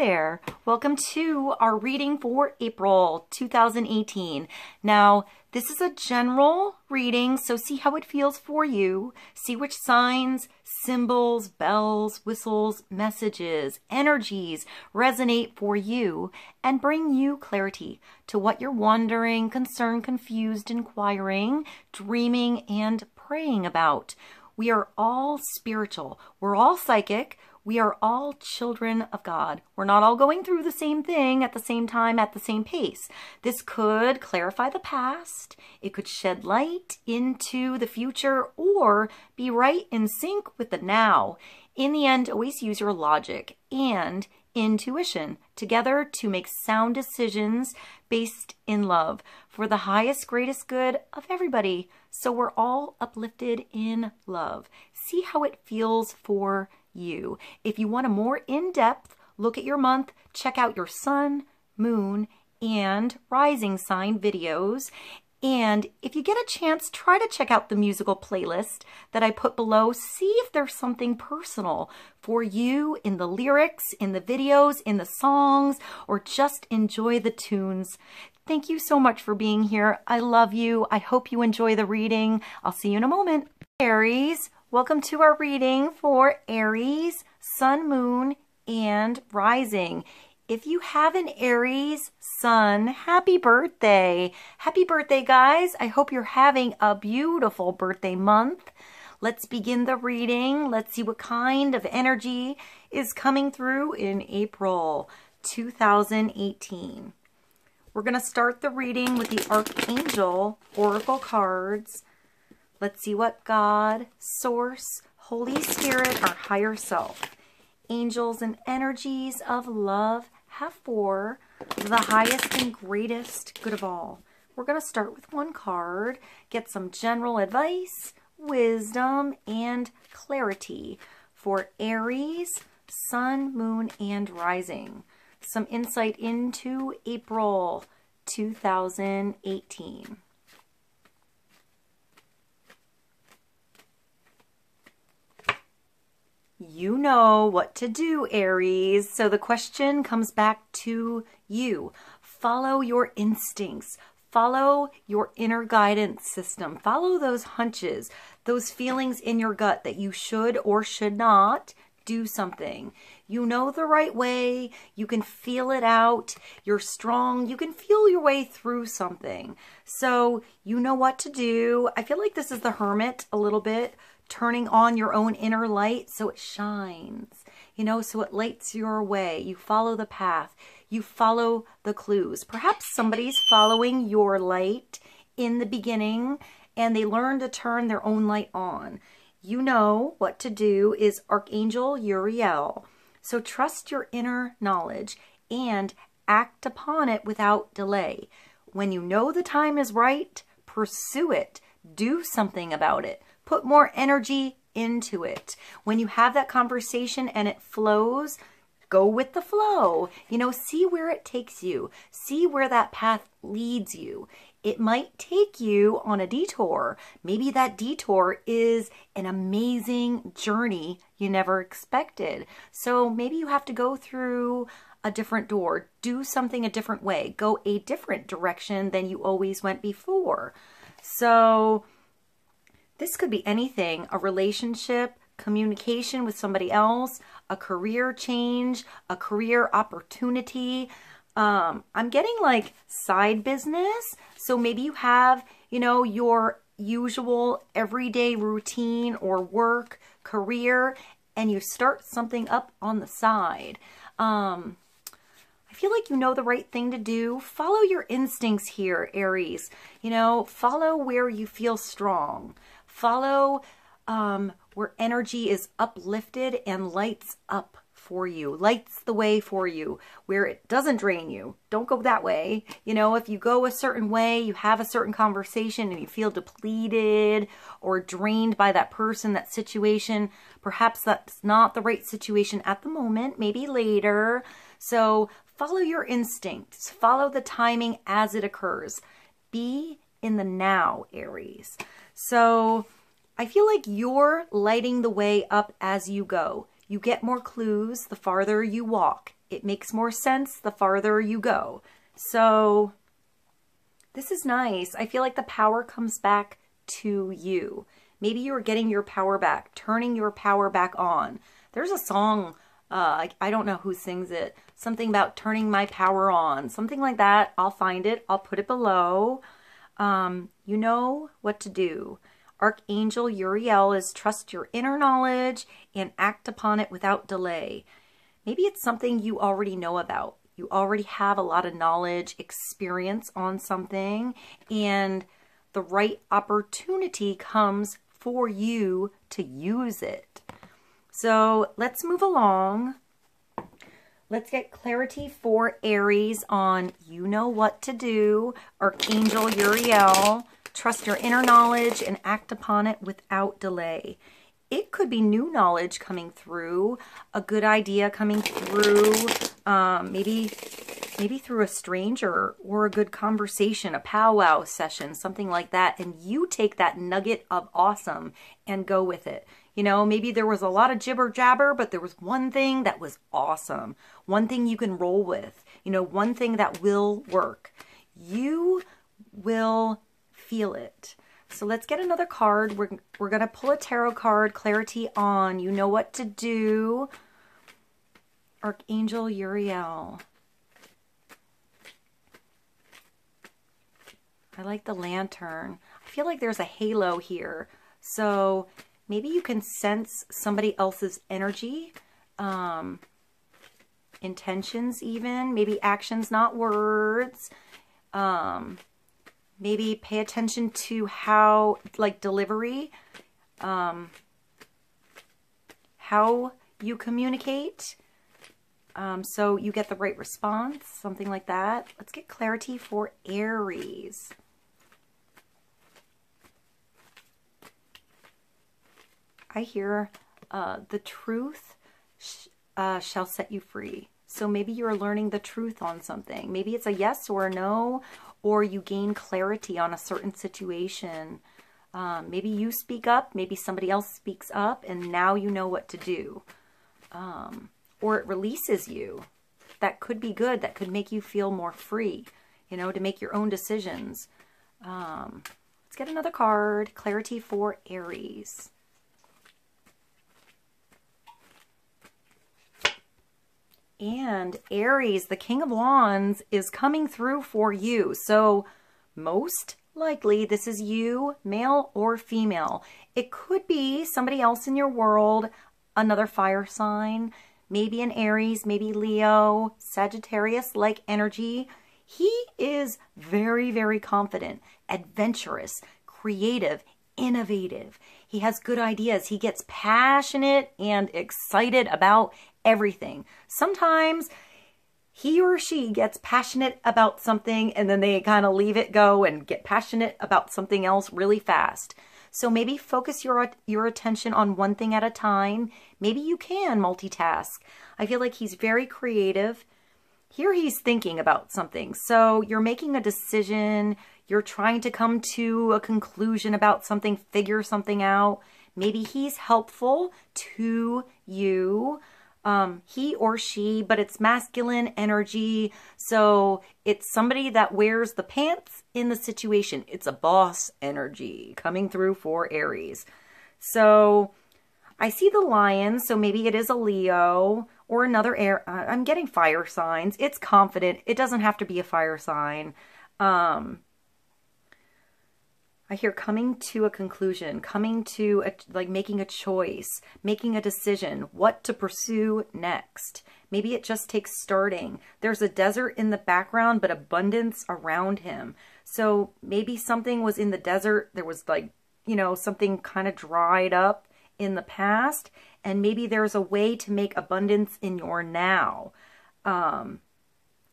there. Welcome to our reading for April 2018. Now, this is a general reading, so see how it feels for you. See which signs, symbols, bells, whistles, messages, energies resonate for you and bring you clarity to what you're wondering, concerned, confused, inquiring, dreaming, and praying about. We are all spiritual. We're all psychic. We are all children of God. We're not all going through the same thing at the same time, at the same pace. This could clarify the past. It could shed light into the future or be right in sync with the now. In the end, always use your logic and intuition together to make sound decisions based in love for the highest, greatest good of everybody. So we're all uplifted in love. See how it feels for you. If you want a more in-depth look at your month, check out your sun, moon, and rising sign videos. And if you get a chance, try to check out the musical playlist that I put below. See if there's something personal for you in the lyrics, in the videos, in the songs, or just enjoy the tunes. Thank you so much for being here. I love you. I hope you enjoy the reading. I'll see you in a moment. Aries, welcome to our reading for Aries, sun, moon, and rising. If you have an Aries sun, happy birthday. Happy birthday, guys. I hope you're having a beautiful birthday month. Let's begin the reading. Let's see what kind of energy is coming through in April 2018. We're going to start the reading with the Archangel Oracle cards. Let's see what God, Source, Holy Spirit, our higher self, angels and energies of love have for the highest and greatest good of all. We're going to start with one card, get some general advice, wisdom, and clarity for Aries, sun, moon, and rising. Some insight into April 2018. You know what to do, Aries. So the question comes back to you. Follow your instincts. Follow your inner guidance system. Follow those hunches, those feelings in your gut that you should or should not do something. You know the right way. You can feel it out. You're strong. You can feel your way through something. So you know what to do. I feel like this is the Hermit a little bit. Turning on your own inner light so it shines, you know, so it lights your way. You follow the path. You follow the clues. Perhaps somebody's following your light in the beginning and they learn to turn their own light on. You know what to do is Archangel Uriel. So trust your inner knowledge and act upon it without delay. When you know the time is right, pursue it. Do something about it. Put more energy into it. When you have that conversation and it flows, go with the flow. You know, see where it takes you. See where that path leads you. It might take you on a detour. Maybe that detour is an amazing journey you never expected. So maybe you have to go through a different door, do something a different way, go a different direction than you always went before. So this could be anything, a relationship, communication with somebody else, a career change, a career opportunity. I'm getting like side business. So maybe you have, you know, your usual everyday routine or work, career, and you start something up on the side. I feel like you know the right thing to do. Follow your instincts here, Aries. You know, follow where you feel strong. Follow where energy is uplifted and lights up for you, lights the way for you, where it doesn't drain you. Don't go that way. You know, if you go a certain way, you have a certain conversation and you feel depleted or drained by that person, that situation, perhaps that's not the right situation at the moment, maybe later. So follow your instincts, follow the timing as it occurs. Be in the now, Aries. So I feel like you're lighting the way up as you go. You get more clues the farther you walk. It makes more sense the farther you go. So this is nice. I feel like the power comes back to you. Maybe you're getting your power back, turning your power back on. There's a song, I don't know who sings it, something about turning my power on, something like that. I'll find it. I'll put it below. You know what to do. Archangel Uriel is trust your inner knowledge and act upon it without delay. Maybe it's something you already know about. You already have a lot of knowledge, experience on something, and the right opportunity comes for you to use it. So let's move along. Let's get clarity for Aries on you know what to do. Archangel Uriel, trust your inner knowledge and act upon it without delay. It could be new knowledge coming through, a good idea coming through, maybe through a stranger or a good conversation, a powwow session, something like that. And you take that nugget of awesome and go with it. You know, maybe there was a lot of jibber jabber, but there was one thing that was awesome. One thing you can roll with, you know, one thing that will work. You will feel it. So let's get another card. We're going to pull a tarot card, clarity on you know what to do. Archangel Uriel. I like the lantern. I feel like there's a halo here. So maybe you can sense somebody else's energy, intentions even, maybe actions, not words. Maybe pay attention to how, like delivery, how you communicate, so you get the right response, something like that. Let's get clarity for Aries. I hear the truth shall set you free. So maybe you're learning the truth on something. Maybe it's a yes or a no, or you gain clarity on a certain situation. Maybe you speak up, maybe somebody else speaks up, and now you know what to do. Or it releases you. That could be good. That could make you feel more free, you know, to make your own decisions. Let's get another card. Clarity for Aries. And Aries, the King of Wands, is coming through for you. So most likely this is you, male or female. It could be somebody else in your world, another fire sign, maybe an Aries, maybe Leo, Sagittarius-like energy. He is very, very confident, adventurous, creative, innovative. He has good ideas. He gets passionate and excited about everything. Sometimes he or she gets passionate about something and then they kind of leave it go and get passionate about something else really fast. So maybe focus your attention on one thing at a time. Maybe you can multitask. I feel like he's very creative. Here he's thinking about something. So you're making a decision. You're trying to come to a conclusion about something, figure something out. Maybe he's helpful to you. He or she, but it's masculine energy. So it's somebody that wears the pants in the situation. It's a boss energy coming through for Aries. So I see the lion. So maybe it is a Leo or another air. I'm getting fire signs. It's confident. It doesn't have to be a fire sign. I hear coming to a conclusion, coming to like making a choice, making a decision, what to pursue next. Maybe it just takes starting. There's a desert in the background, but abundance around him. So maybe something was in the desert. There was like, you know, something kind of dried up in the past. And maybe there's a way to make abundance in your now. I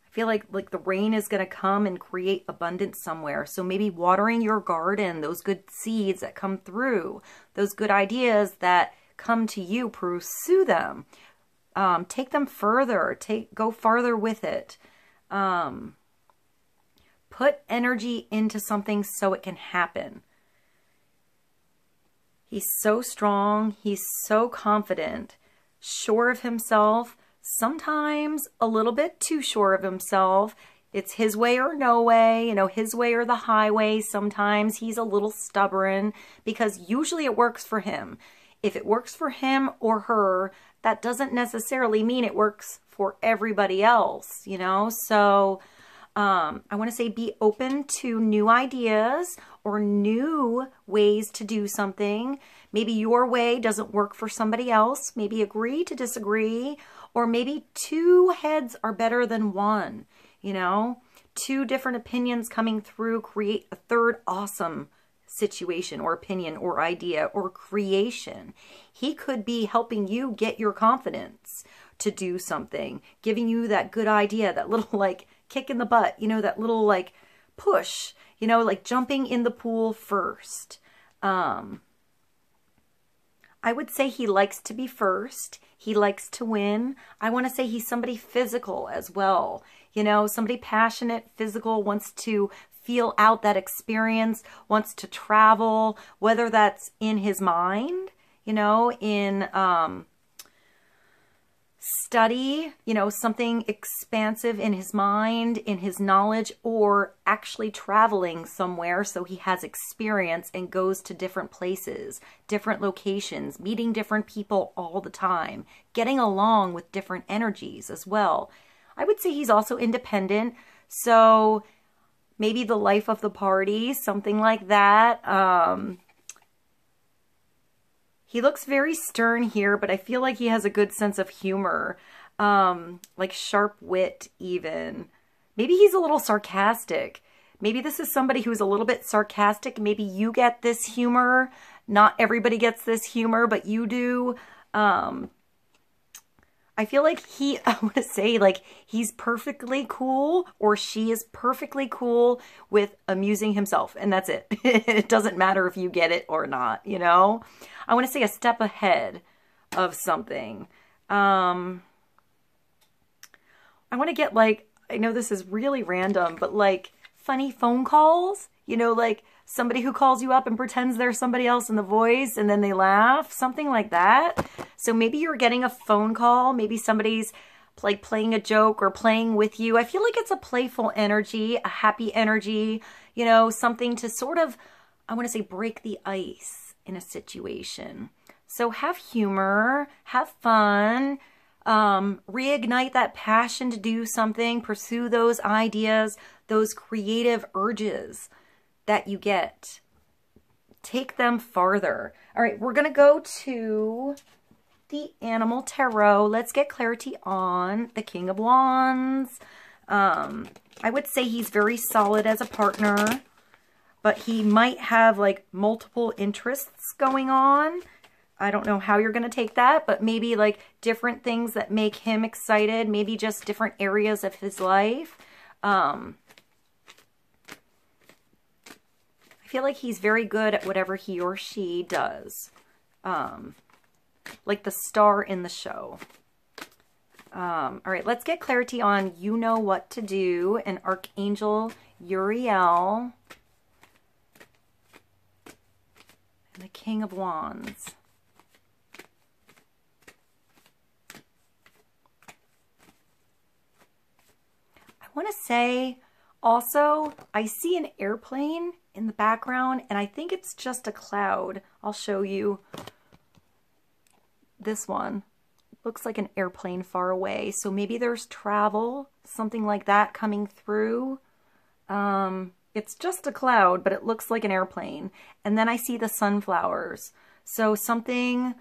feel like the rain is going to come and create abundance somewhere. So maybe watering your garden, those good seeds that come through, those good ideas that come to you, pursue them. Take them further. Go farther with it. Put energy into something so it can happen. He's so strong. He's so confident, sure of himself. sometimes a little bit too sure of himself. It's his way or no way, you know, his way or the highway. Sometimes he's a little stubborn because usually it works for him. If it works for him or her, that doesn't necessarily mean it works for everybody else, you know? So I want to say be open to new ideas or new ways to do something. Maybe your way doesn't work for somebody else. Maybe agree to disagree, or maybe two heads are better than one. You know, two different opinions coming through create a third awesome situation or opinion or idea or creation. He could be helping you get your confidence to do something, giving you that good idea, that little like kick in the butt, you know, that little like push, you know, like jumping in the pool first. I would say he likes to be first. He likes to win. I want to say he's somebody physical as well. You know, somebody passionate, physical, wants to feel out that experience, wants to travel, whether that's in his mind, you know, in study, you know, something expansive in his mind, in his knowledge, or actually traveling somewhere so he has experience and goes to different places, different locations, meeting different people all the time, getting along with different energies as well. I would say he's also independent, so maybe the life of the party, something like that. He looks very stern here, but I feel like he has a good sense of humor, like sharp wit even. Maybe he's a little sarcastic. Maybe this is somebody who's a little bit sarcastic. Maybe you get this humor. Not everybody gets this humor, but you do. I feel like I want to say like he's perfectly cool, or she is perfectly cool with amusing himself. And that's it. It doesn't matter if you get it or not, you know? I want to say a step ahead of something. I want to get like, I know this is really random, but like funny phone calls, you know, like somebody who calls you up and pretends they're somebody else in the voice and then they laugh, something like that. So maybe you're getting a phone call, maybe somebody's like playing a joke or playing with you. I feel like it's a playful energy, a happy energy, you know, something to sort of, I want to say, break the ice in a situation. So have humor, have fun, reignite that passion to do something, pursue those ideas, those creative urges that you get. Take them farther. All right, we're going to go to the Animal Tarot. Let's get clarity on the King of Wands. I would say he's very solid as a partner, but he might have like multiple interests going on. I don't know how you're going to take that, but maybe like different things that make him excited, maybe just different areas of his life. I feel like he's very good at whatever he or she does. Like the star in the show. All right, let's get clarity on You Know What to Do and Archangel Uriel and the King of Wands. I want to say also, I see an airplane in the background, and I think it's just a cloud. I'll show you this one. Looks like an airplane far away. So maybe there's travel, something like that coming through. It's just a cloud, but it looks like an airplane. And then I see the sunflowers. So something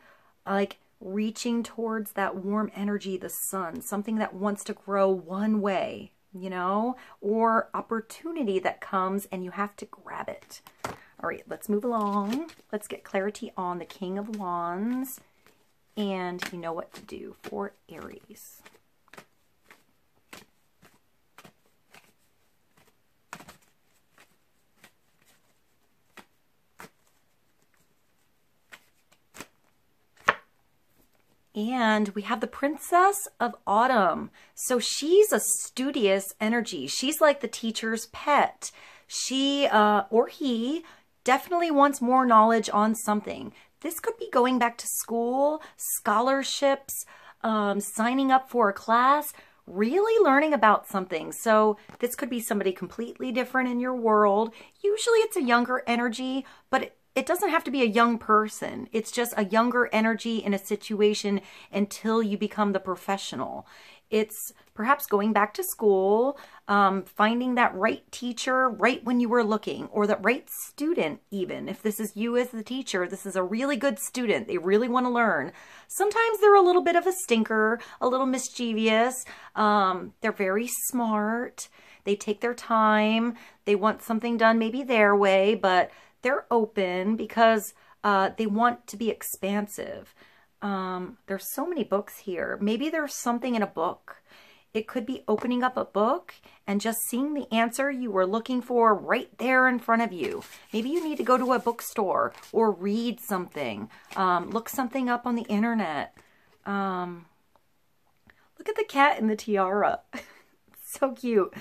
like reaching towards that warm energy, the sun, something that wants to grow one way, you know, or opportunity that comes and you have to grab it. All right, let's move along. Let's get clarity on the King of Wands and You Know What to Do for Aries. And we have the Princess of Autumn. So she's a studious energy. She's like the teacher's pet. She or he definitely wants more knowledge on something. This could be going back to school, scholarships, signing up for a class, really learning about something. So this could be somebody completely different in your world. Usually it's a younger energy, but it doesn't have to be a young person. It's just a younger energy in a situation until you become the professional. It's perhaps going back to school, finding that right teacher right when you were looking, or that right student even. If this is you as the teacher, this is a really good student. They really want to learn. Sometimes they're a little bit of a stinker, a little mischievous. They're very smart. They take their time. They want something done maybe their way, but they're open because they want to be expansive. There's so many books here. Maybe there's something in a book. It could be opening up a book and just seeing the answer you were looking for right there in front of you. Maybe you need to go to a bookstore or read something. Look something up on the internet. Look at the cat in the tiara. So cute.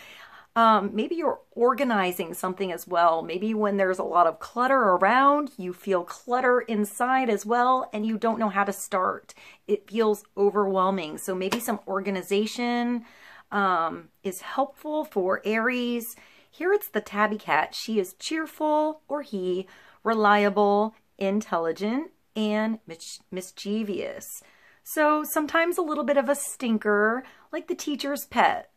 Maybe you're organizing something as well. Maybe when there's a lot of clutter around, you feel clutter inside as well, and you don't know how to start. It feels overwhelming. So maybe some organization is helpful for Aries. Here it's the tabby cat. She is cheerful, or he, reliable, intelligent, and mischievous. So sometimes a little bit of a stinker, like the teacher's pet.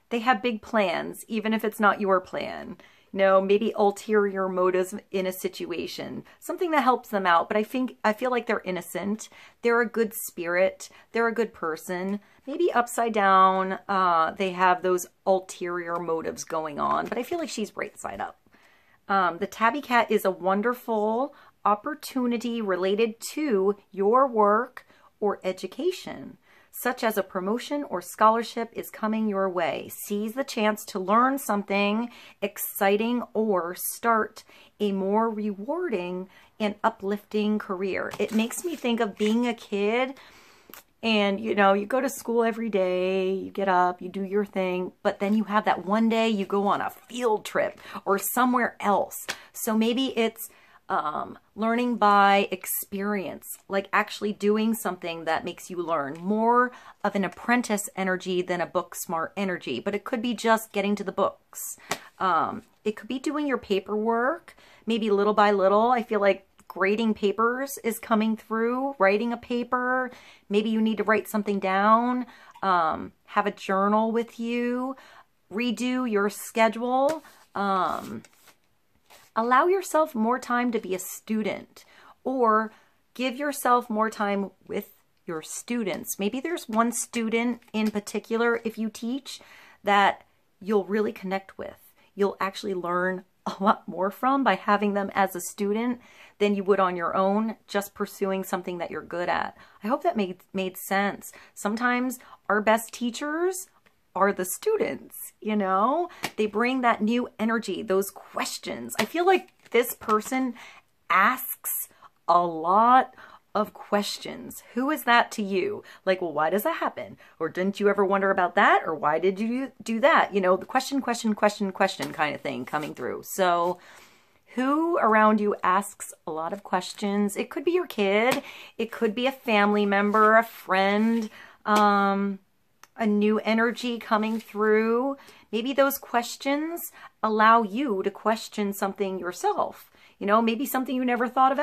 They have big plans, even if it's not your plan. You know, maybe ulterior motives in a situation, something that helps them out. But I feel like they're innocent. They're a good spirit. They're a good person. Maybe upside down, they have those ulterior motives going on. But I feel like she's right side up. The tabby cat is a wonderful opportunity related to your work or education, such as a promotion or scholarship is coming your way. Seize the chance to learn something exciting or start a more rewarding and uplifting career. It makes me think of being a kid, and you know, you go to school every day, you get up, you do your thing, but then you have that one day you go on a field trip or somewhere else. So maybe it's learning by experience, like actually doing something that makes you learn. More of an apprentice energy than a book smart energy, but it could be just getting to the books. It could be doing your paperwork, maybe little by little. I feel like grading papers is coming through, writing a paper. Maybe you need to write something down, have a journal with you, redo your schedule. Allow yourself more time to be a student, or give yourself more time with your students. Maybe there's one student in particular, if you teach, that you'll really connect with. You'll actually learn a lot more from by having them as a student than you would on your own, just pursuing something that you're good at. I hope that made sense. Sometimes our best teachers are the students, you know? They bring that new energy, those questions. I feel like this person asks a lot of questions. Who is that to you? Like, well, why does that happen? Or didn't you ever wonder about that? Or why did you do that? You know, the question kind of thing coming through. So who around you asks a lot of questions? It could be your kid. It could be a family member, a friend, a new energy coming through. Maybe those questions allow you to question something yourself. You know, maybe something you never thought of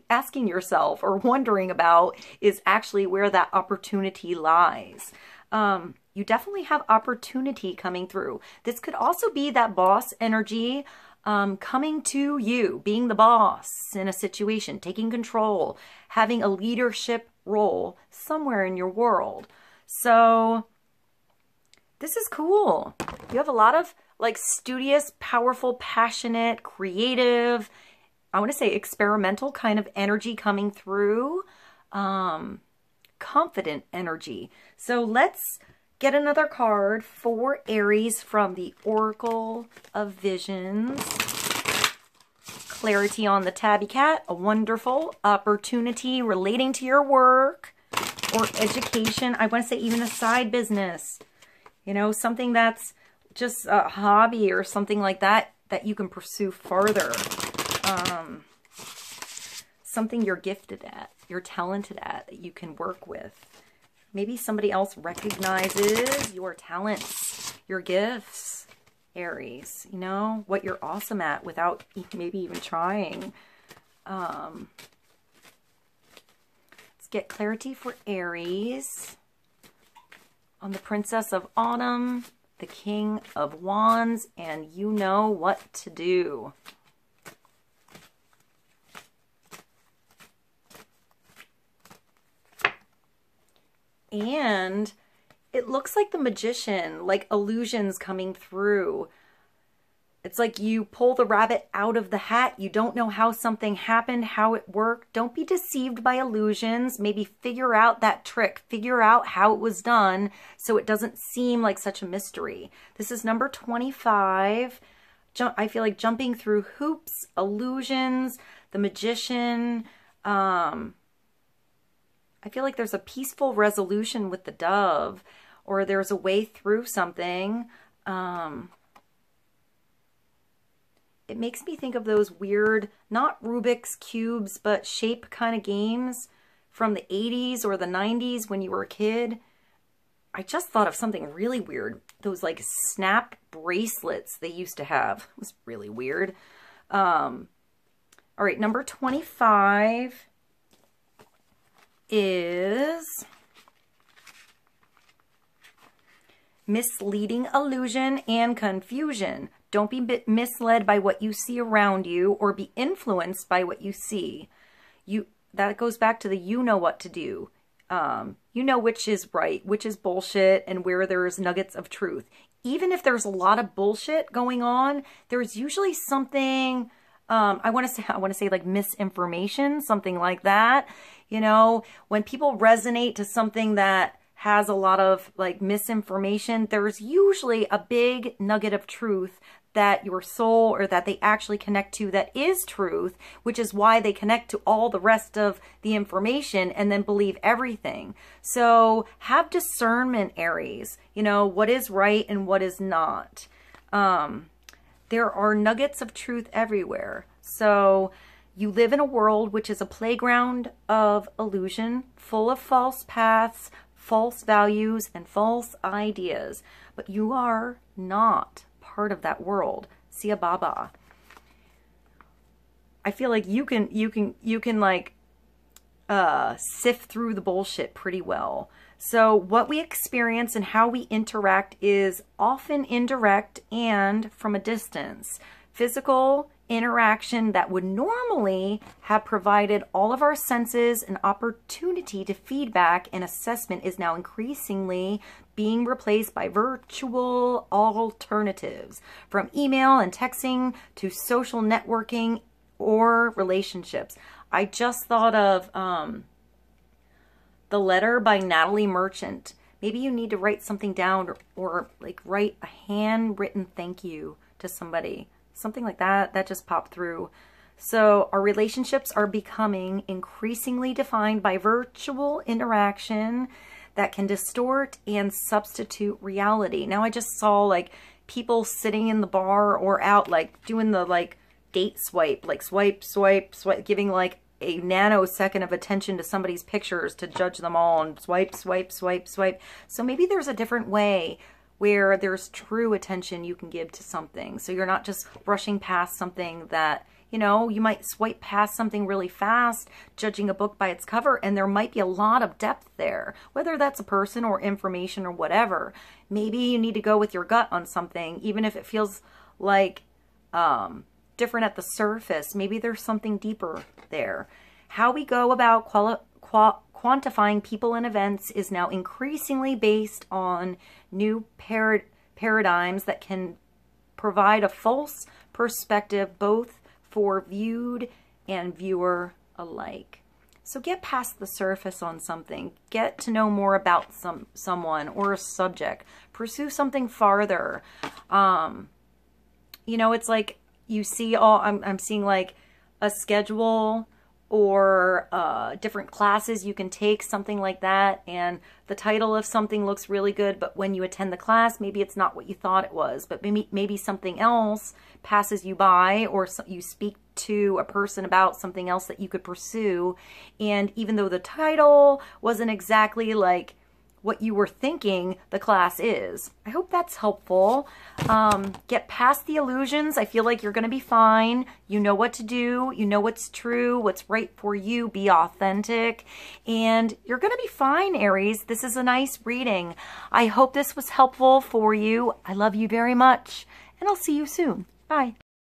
asking yourself or wondering about is actually where that opportunity lies. You definitely have opportunity coming through. This could also be that boss energy coming to you, being the boss in a situation, taking control, having a leadership role somewhere in your world. So this is cool. You have a lot of like studious, powerful, passionate, creative, I want to say experimental kind of energy coming through. Confident energy. So let's get another card for Aries from the Oracle of Visions. Clarity on the tabby cat. A wonderful opportunity relating to your work or education. I want to say even a side business. You know, something that's just a hobby or something like that that you can pursue further. Something you're gifted at, you're talented at, that you can work with. Maybe somebody else recognizes your talents, your gifts, Aries, you know, what you're awesome at without maybe even trying. Let's get clarity for Aries on the Princess of Autumn, the King of Wands, and you know what to do. And it looks like the Magician, like illusions coming through. It's like you pull the rabbit out of the hat. You don't know how something happened, how it worked. Don't be deceived by illusions. Maybe figure out that trick. Figure out how it was done so it doesn't seem like such a mystery. This is number 25. I feel like jumping through hoops, illusions, the Magician. I feel like there's a peaceful resolution with the dove, or there's a way through something. It makes me think of those weird, not Rubik's Cubes, but shape kind of games from the 80s or the 90s when you were a kid. I just thought of something really weird. Those like snap bracelets they used to have. It was really weird. All right, number 25 is misleading illusion and confusion. Don't be misled by what you see around you or be influenced by what you see. That goes back to the you know what to do. You know which is right, which is bullshit, and where there's nuggets of truth. Even if there's a lot of bullshit going on, there's usually something, I want to say like misinformation, something like that. You know, when people resonate to something that has a lot of like misinformation, there's usually a big nugget of truth that your soul or that they actually connect to that is truth, which is why they connect to all the rest of the information and then believe everything. So have discernment, Aries, you know, what is right and what is not. There are nuggets of truth everywhere. So you live in a world which is a playground of illusion, full of false paths, false values, and false ideas. But you are not part of that world. Sia Baba. I feel like you can like sift through the bullshit pretty well. So what we experience and how we interact is often indirect and from a distance. Physical interaction that would normally have provided all of our senses an opportunity to feedback and assessment is now increasingly being replaced by virtual alternatives, from email and texting to social networking or relationships. I just thought of The Letter by Natalie Merchant. Maybe you need to write something down or like write a handwritten thank you to somebody. Something like that. That just popped through. So our relationships are becoming increasingly defined by virtual interaction that can distort and substitute reality. Now I just saw like people sitting in the bar or out like doing the like date swipe, like swipe, swipe, swipe, giving like a nanosecond of attention to somebody's pictures to judge them all and swipe, swipe, swipe, swipe. So maybe there's a different way where there's true attention you can give to something. So you're not just rushing past something that, you know, you might swipe past something really fast, judging a book by its cover, and there might be a lot of depth there, whether that's a person or information or whatever. Maybe you need to go with your gut on something, even if it feels like different at the surface. Maybe there's something deeper there. How we go about quantifying people and events is now increasingly based on new paradigms that can provide a false perspective both for viewed and viewer alike. So get past the surface on something. Get to know more about someone or a subject. Pursue something farther. You know, it's like you see I'm seeing like a schedule or different classes you can take, something like that, and the title of something looks really good, but when you attend the class, maybe it's not what you thought it was, but maybe something else passes you by, or you speak to a person about something else that you could pursue, and even though the title wasn't exactly like what you were thinking the class is. I hope that's helpful. Get past the illusions. I feel like you're going to be fine. You know what to do. You know what's true, what's right for you. Be authentic. And you're going to be fine, Aries. This is a nice reading. I hope this was helpful for you. I love you very much. And I'll see you soon. Bye.